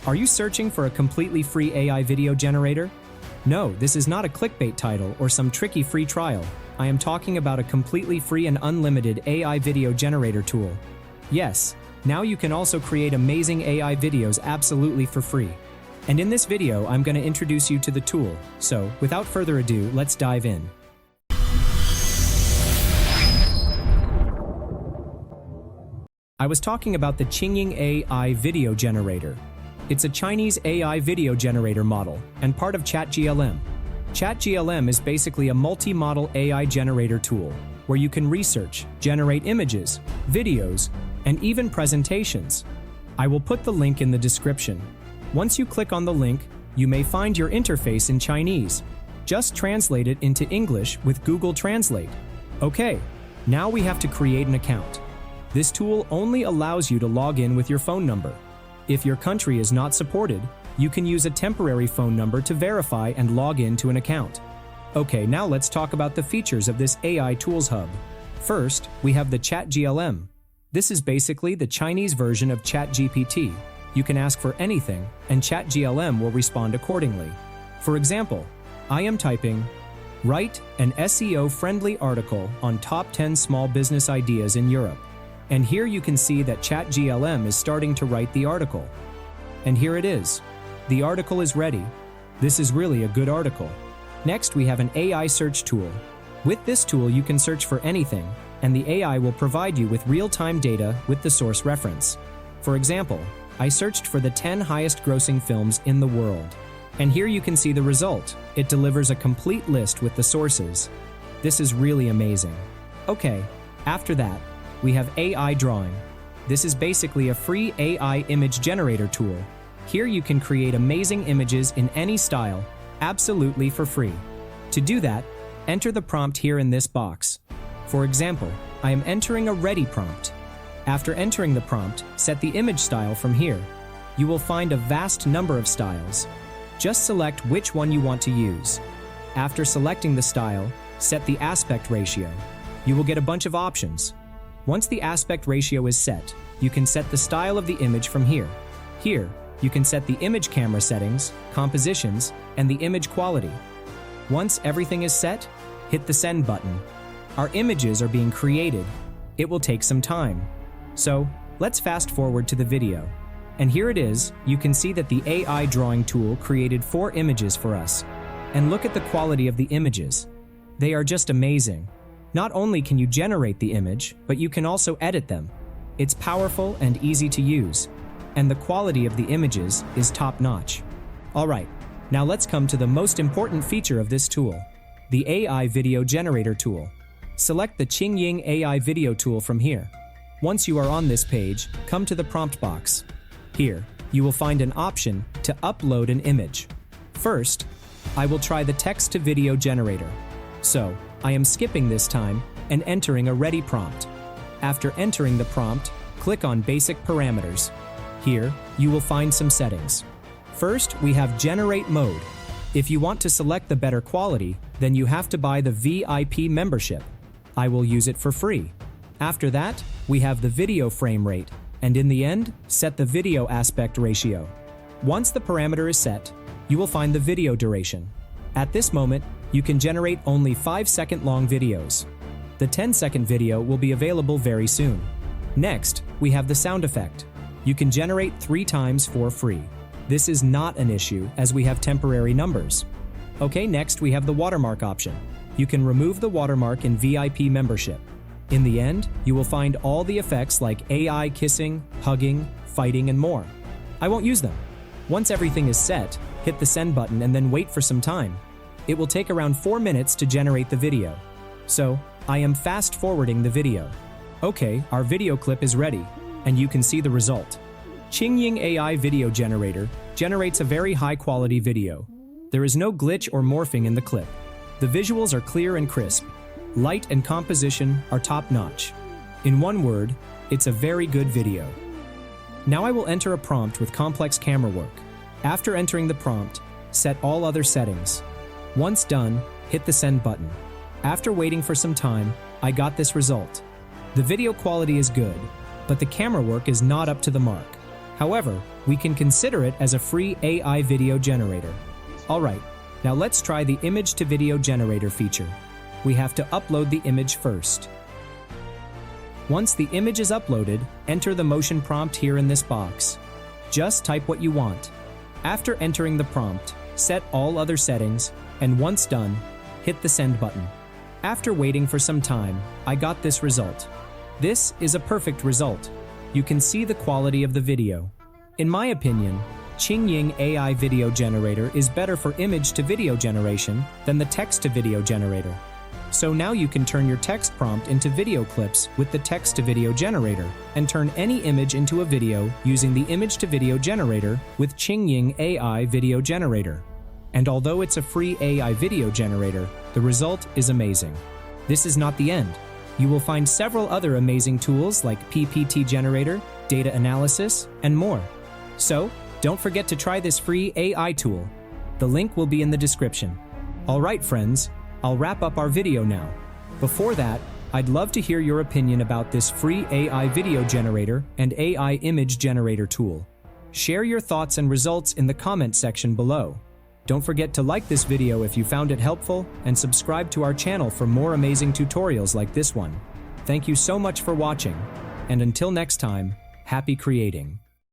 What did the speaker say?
Are you searching for a completely free AI video generator? No, this is not a clickbait title or some tricky free trial. I am talking about a completely free and unlimited AI video generator tool. Yes, now you can also create amazing AI videos absolutely for free. And in this video, I'm going to introduce you to the tool. So, without further ado, let's dive in. I was talking about the Qingying-AI video generator. It's a Chinese AI video generator model and part of ChatGLM. ChatGLM is basically a multi-model AI generator tool where you can research, generate images, videos, and even presentations. I will put the link in the description. Once you click on the link, you may find your interface in Chinese. Just translate it into English with Google Translate. Okay, now we have to create an account. This tool only allows you to log in with your phone number. If your country is not supported, you can use a temporary phone number to verify and log in to an account. Okay, now let's talk about the features of this AI Tools Hub. First, we have the ChatGLM. This is basically the Chinese version of ChatGPT. You can ask for anything, and ChatGLM will respond accordingly. For example, I am typing, "Write an SEO-friendly article on top 10 small business ideas in Europe." And here you can see that ChatGLM is starting to write the article. And here it is. The article is ready. This is really a good article. Next, we have an AI search tool. With this tool, you can search for anything, and the AI will provide you with real-time data with the source reference. For example, I searched for the 10 highest grossing films in the world. And here you can see the result. It delivers a complete list with the sources. This is really amazing. Okay, after that, we have AI Drawing. This is basically a free AI image generator tool. Here you can create amazing images in any style, absolutely for free. To do that, enter the prompt here in this box. For example, I am entering a ready prompt. After entering the prompt, set the image style from here. You will find a vast number of styles. Just select which one you want to use. After selecting the style, set the aspect ratio. You will get a bunch of options. Once the aspect ratio is set, you can set the style of the image from here. Here, you can set the image camera settings, compositions, and the image quality. Once everything is set, hit the send button. Our images are being created. It will take some time. So, let's fast forward to the video. And here it is. You can see that the AI drawing tool created 4 images for us. And look at the quality of the images. They are just amazing. Not only can you generate the image, but you can also edit them. It's powerful and easy to use, and the quality of the images is top-notch. Alright, now let's come to the most important feature of this tool, the AI Video Generator tool. Select the Qingying-AI video tool from here. Once you are on this page, come to the prompt box. Here, you will find an option to upload an image. First, I will try the text-to-video generator. So, I am skipping this time and entering a ready prompt. After entering the prompt, click on Basic Parameters. Here, you will find some settings. First, we have Generate Mode. If you want to select the better quality, then you have to buy the VIP membership. I will use it for free. After that, we have the video frame rate, and in the end, set the video aspect ratio. Once the parameter is set, you will find the video duration. At this moment, you can generate only 5-second long videos. The 10-second video will be available very soon. Next, we have the sound effect. You can generate 3 times for free. This is not an issue as we have temporary numbers. Okay, next we have the watermark option. You can remove the watermark in VIP membership. In the end, you will find all the effects like AI kissing, hugging, fighting, and more. I won't use them. Once everything is set, hit the send button and then wait for some time. It will take around 4 minutes to generate the video. So, I am fast forwarding the video. Okay, our video clip is ready, and you can see the result. Qingying-AI video generator generates a very high-quality video. There is no glitch or morphing in the clip. The visuals are clear and crisp. Light and composition are top-notch. In one word, it's a very good video. Now I will enter a prompt with complex camera work. After entering the prompt, set all other settings. Once done, hit the send button. After waiting for some time, I got this result. The video quality is good, but the camera work is not up to the mark. However, we can consider it as a free AI video generator. Alright, now let's try the image to video generator feature. We have to upload the image first. Once the image is uploaded, enter the motion prompt here in this box. Just type what you want. After entering the prompt, set all other settings, and once done, hit the send button. After waiting for some time, I got this result. This is a perfect result. You can see the quality of the video. In my opinion, Qingying-AI video generator is better for image to video generation than the text to video generator. So now you can turn your text prompt into video clips with the text to video generator and turn any image into a video using the image to video generator with Qingying-AI video generator. And although it's a free AI video generator, the result is amazing. This is not the end. You will find several other amazing tools like PPT generator, data analysis, and more. So, don't forget to try this free AI tool. The link will be in the description. Alright friends, I'll wrap up our video now. Before that, I'd love to hear your opinion about this free AI video generator and AI image generator tool. Share your thoughts and results in the comment section below. Don't forget to like this video if you found it helpful and subscribe to our channel for more amazing tutorials like this one. Thank you so much for watching, and until next time, happy creating.